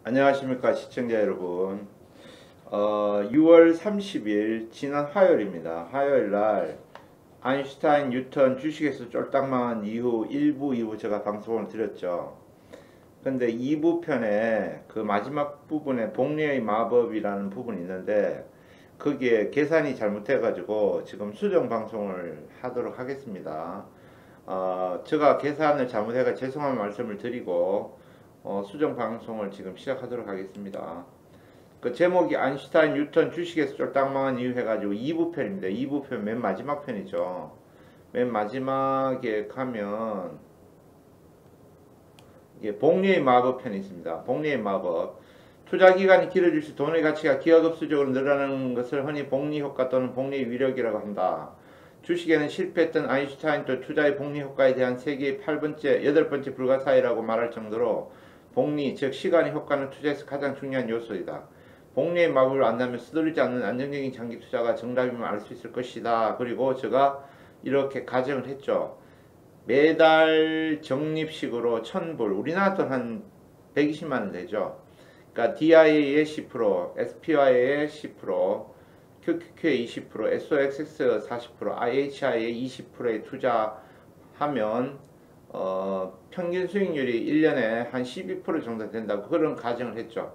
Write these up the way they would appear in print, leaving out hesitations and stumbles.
안녕하십니까 시청자 여러분. 6월 30일 지난 화요일입니다. 화요일날 아인슈타인 뉴턴 주식에서 쫄딱 망한 이후 1부 2부 제가 방송을 드렸죠. 근데 2부 편에 그 마지막 부분에 복리의 마법이라는 부분이 있는데 거기에 계산이 잘못해 가지고 지금 수정 방송을 하도록 하겠습니다. 제가 계산을 잘못해가 죄송한 말씀을 드리고 수정 방송을 지금 시작하도록 하겠습니다. 그 제목이 아인슈타인 뉴턴 주식에서 쫄딱 망한 이유 해가지고 2부 편입니다. 2부 편 맨 마지막 편이죠. 맨 마지막에 가면 이게 복리의 마법 편이 있습니다. 복리의 마법. 투자 기간이 길어질수록 돈의 가치가 기하급수적으로 늘어나는 것을 흔히 복리 효과 또는 복리의 위력이라고 한다. 주식에는 실패했던 아인슈타인도 투자의 복리 효과에 대한 세계의 8번째 불가사의라고 말할 정도로 복리, 즉 시간의 효과는 투자에서 가장 중요한 요소이다. 복리의 마법을 안다면 서두르지 않는 안정적인 장기 투자가 정답임을 알 수 있을 것이다. 그리고 제가 이렇게 가정을 했죠. 매달 적립식으로 1000불, 우리나라 돈 한 120만원 되죠. 그러니까 DIA의 10%, SPY의 10%, QQQ의 20%, SOXX 40%, IHI의 20%에 투자하면 평균 수익률이 1년에 한 12% 정도 된다고 그런 가정을 했죠.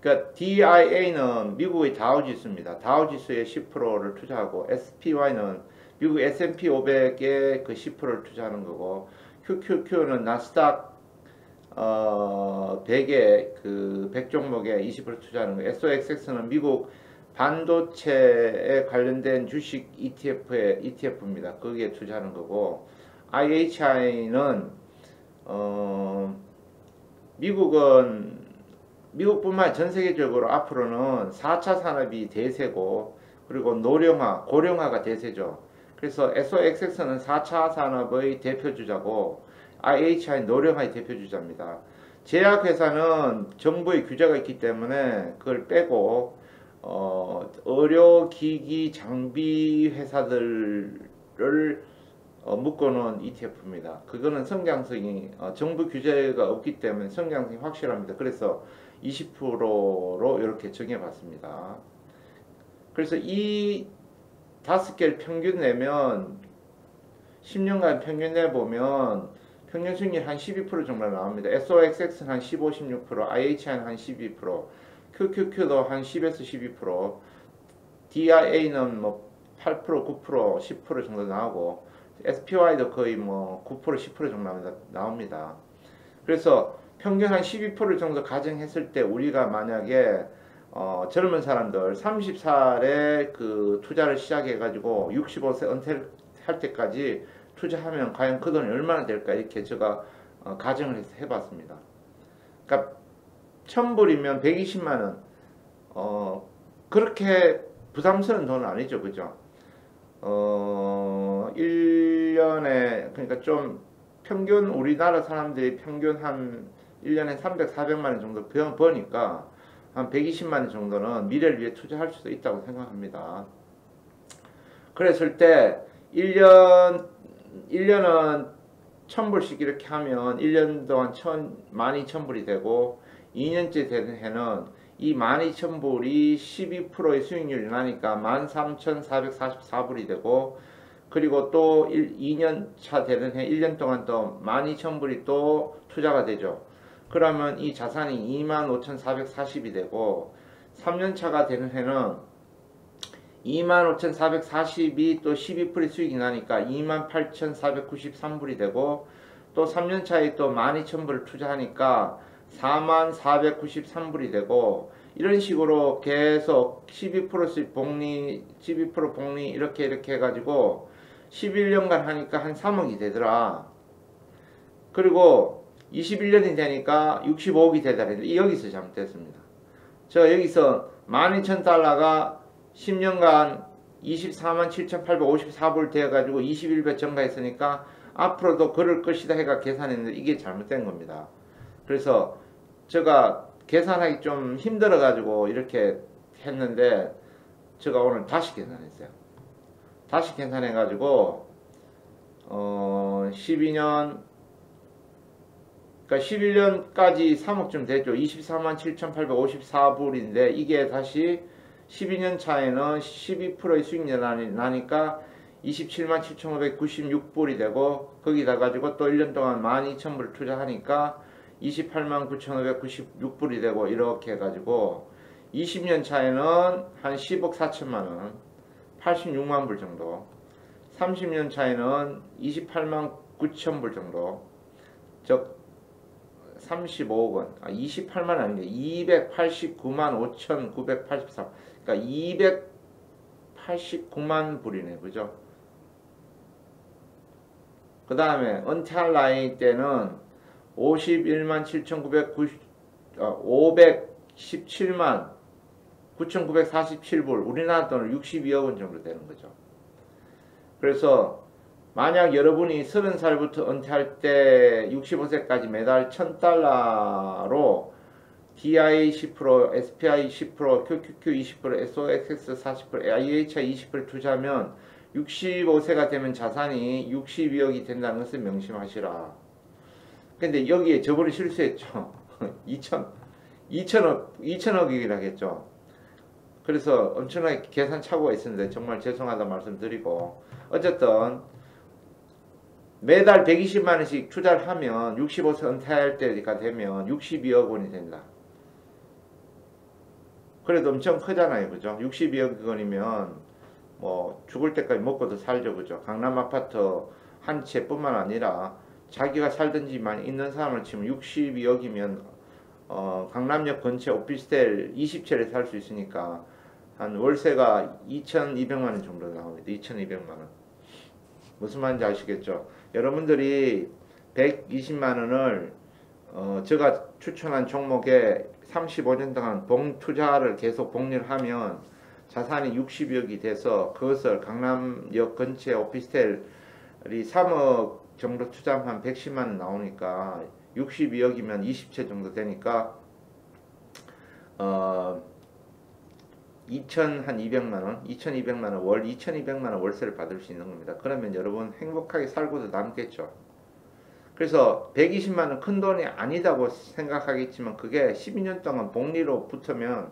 그러니까 DIA는 미국의 다우지수입니다. 다우지수의 10%를 투자하고 SPY는 미국 S&P 500의 그 10%를 투자하는 거고 QQQ는 나스닥 100의 그 100종목에 20% 투자하는 거예요. SOXX는 미국 반도체에 관련된 주식 ETF입니다. 거기에 투자하는 거고 IHI는 미국뿐만 전 세계적으로 앞으로는 4차 산업이 대세고 그리고 고령화가 대세죠. 그래서 SOXX는 4차 산업의 대표주자고 IHI는 노령화의 대표주자입니다. 제약회사는 정부의 규제가 있기 때문에 그걸 빼고 의료기기 장비 회사들을 묶어놓은 ETF입니다. 그거는 성장성이 정부 규제가 없기 때문에 성장성이 확실합니다. 그래서 20%로 이렇게 정해봤습니다. 그래서 이 5개를 평균 내면 10년간 평균 내보면 평균 수익률 한 12% 정도 나옵니다. SOXX는 한 15, 16%, IHI는 한 12%, QQQ도 한 10에서 12%, DIA는 뭐 8%, 9%, 10% 정도 나오고 SPY도 거의 뭐 9%, 10% 정도 나옵니다. 그래서 평균 한 12% 정도 가정했을 때 우리가 만약에 젊은 사람들 30살에 그 투자를 시작해가지고 65세 은퇴할 때까지 투자하면 과연 그 돈이 얼마나 될까 이렇게 제가 가정을 해서 해봤습니다. 그러니까 1000불이면 120만원 그렇게 부담스러운 돈은 아니죠. 그죠? 1년에 그러니까 좀 평균 우리나라 사람들이 평균 한 1년에 300, 400만원 정도 버니까 한 120만원 정도는 미래를 위해 투자할 수도 있다고 생각합니다. 그랬을 때 1년은 1000불씩 이렇게 하면 1년 동안 12,000불이 되고 2년째 되는 해는 이 12,000불이 12%의 수익률이 나니까 13,444불이 되고 그리고 또 2년 차 되는 해 1년 동안 또 12,000불이 또 투자가 되죠. 그러면 이 자산이 25,440이 되고 3년 차가 되는 해는 25,440이 또 12% 수익이 나니까 28,493불이 되고 또 3년 차에 또 12,000불을 투자하니까 4493불이 되고 이런 식으로 계속 12%씩 복리, 12% 복리 이렇게 해가지고 11년간 하니까 한 3억이 되더라. 그리고 21년이 되니까 65억이 되더라. 여기서 잘못됐습니다. 저 여기서 12,000달러가 10년간 247,854불 되어가지고 21배 증가했으니까 앞으로도 그럴 것이다 해가 계산했는데 이게 잘못된 겁니다. 그래서 제가 계산하기 좀 힘들어가지고 이렇게 했는데 제가 오늘 다시 계산했어요. 다시 계산해가지고 12년 그러니까 11년까지 3억쯤 되죠. 24만 7,854불인데 이게 다시 12년 차에는 12%의 수익률이 나니까 27만 7,596불이 되고 거기다 가지고 또 1년 동안 12,000불 투자하니까 28만 9,596불이 되고 이렇게 해가지고 20년 차에는 한 10억 4천만원 86만 불 정도 30년 차에는 28만 9천 불 정도 즉 35억 원, 28만 아닌데 289만 5,983 그러니까 289만 불이네 그죠? 그 다음에 은퇴할 나이 때는 51만 7,990 517만 9,947불 우리나라 돈으로 62억 원 정도 되는 거죠. 그래서 만약 여러분이 30살부터 은퇴할 때 65세까지 매달 1,000달러로 DIA 10%, SPI 10%, QQQ 20%, SOXX 40%, IHI 20% 투자하면 65세가 되면 자산이 62억이 된다는 것을 명심하시라. 근데 여기에 저번에 실수했죠. 2천억이라고 했죠. 그래서 엄청나게 계산 착오가 있었는데 정말 죄송하다 말씀드리고 어쨌든 매달 120만원씩 투자를 하면 65세 은퇴할 때가 되면 62억 원이 된다. 그래도 엄청 크잖아요. 그죠? 62억 원이면 뭐 죽을 때까지 먹고도 살죠. 그죠? 강남 아파트 한 채뿐만 아니라 자기가 살던 집만 있는 사람을 치면 62억이면 강남역 근처 오피스텔 20채를 살 수 있으니까 한 월세가 2,200만원 정도 나옵니다. 2,200만원. 무슨 말인지 아시겠죠? 여러분들이 120만원을 제가 추천한 종목에 35년 동안 봉투자를 계속 복리를 하면 자산이 60억이 돼서 그것을 강남역 근처 오피스텔이 3억 정도 투자하면 110만원 나오니까 62억이면 20채 정도 되니까 2,200만원, 2,200만원 월, 2,200만원 월세를 받을 수 있는 겁니다. 그러면 여러분 행복하게 살고도 남겠죠. 그래서 120만원 큰 돈이 아니다고 생각하겠지만 그게 12년 동안 복리로 붙으면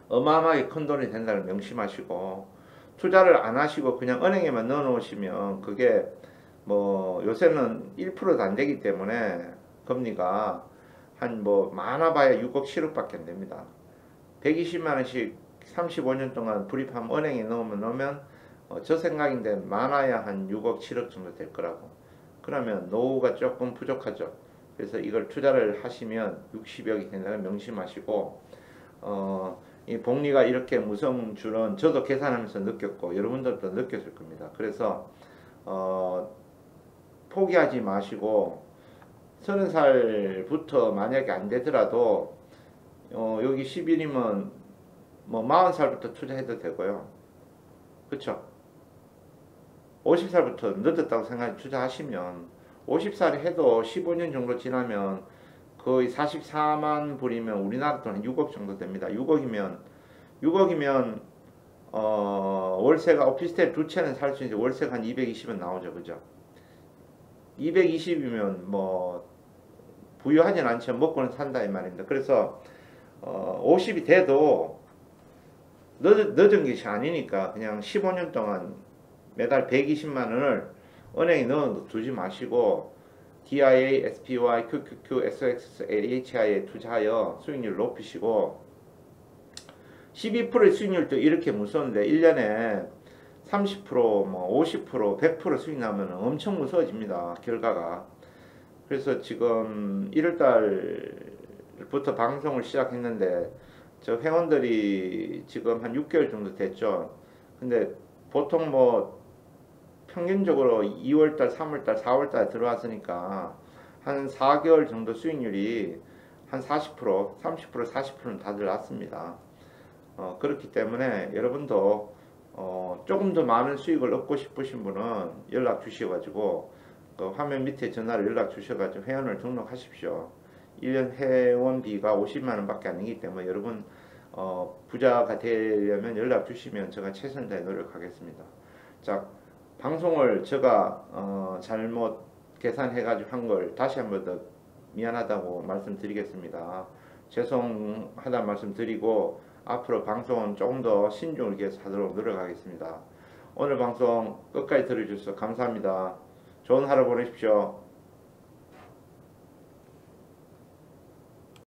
어마어마하게 큰 돈이 된다는 명심하시고 투자를 안 하시고 그냥 은행에만 넣어 놓으시면 그게 뭐 요새는 1%도 안 되기 때문에 금리가 한 뭐 많아봐야 6억 7억밖에 안 됩니다. 120만원씩 35년 동안 불입하면 은행에 넣으면 저 생각인데 많아야 한 6억 7억 정도 될 거라고. 그러면 노후가 조금 부족하죠. 그래서 이걸 투자를 하시면 60억이 된다는 명심하시고 이 복리가 이렇게 무서운 줄은 저도 계산하면서 느꼈고 여러분들도 느꼈을 겁니다. 그래서 포기하지 마시고 30살부터 만약에 안 되더라도 여기 10일이면 뭐 40살부터 투자해도 되고요. 그쵸? 50살부터 늦었다고 생각해 투자하시면 50살이 해도 15년 정도 지나면 거의 44만 불이면 우리나라 돈 한 6억 정도 됩니다. 6억이면 월세가 오피스텔 두 채는 살 수 있는데 월세가 한 220은 나오죠. 그죠? 220이면 뭐 부유하진 않지만 먹고는 산다 이 말입니다. 그래서 50이 돼도 늦은 것이 아니니까 그냥 15년 동안 매달 120만원을 은행에 넣어 두지 마시고 DIA, SPY, QQQ, SOX, AHI에 투자하여 수익률을 높이시고 12%의 수익률도 이렇게 무서운데 1년에 30%, 뭐 50%, 100% 수익 나면 엄청 무서워집니다. 결과가. 그래서 지금 1월달부터 방송을 시작했는데 저 회원들이 지금 한 6개월 정도 됐죠. 근데 보통 뭐 평균적으로 2월달, 3월달, 4월달 들어왔으니까 한 4개월 정도 수익률이 한 40%, 30%, 40%는 다들 났습니다. 그렇기 때문에 여러분도 조금 더 많은 수익을 얻고 싶으신 분은 연락 주셔가지고 그 화면 밑에 전화로 연락 주셔가지고 회원을 등록하십시오. 1년 회원비가 50만원 밖에 아니기 때문에 여러분 부자가 되려면 연락 주시면 제가 최선을 다해 노력하겠습니다. 자, 방송을 제가 잘못 계산해가지고 한 걸 다시 한번 더 미안하다고 말씀드리겠습니다. 죄송하다는 말씀 드리고 앞으로 방송은 조금 더 신중을 기해서 하도록 노력하겠습니다. 오늘 방송 끝까지 들어주셔서 감사합니다. 좋은 하루 보내십시오.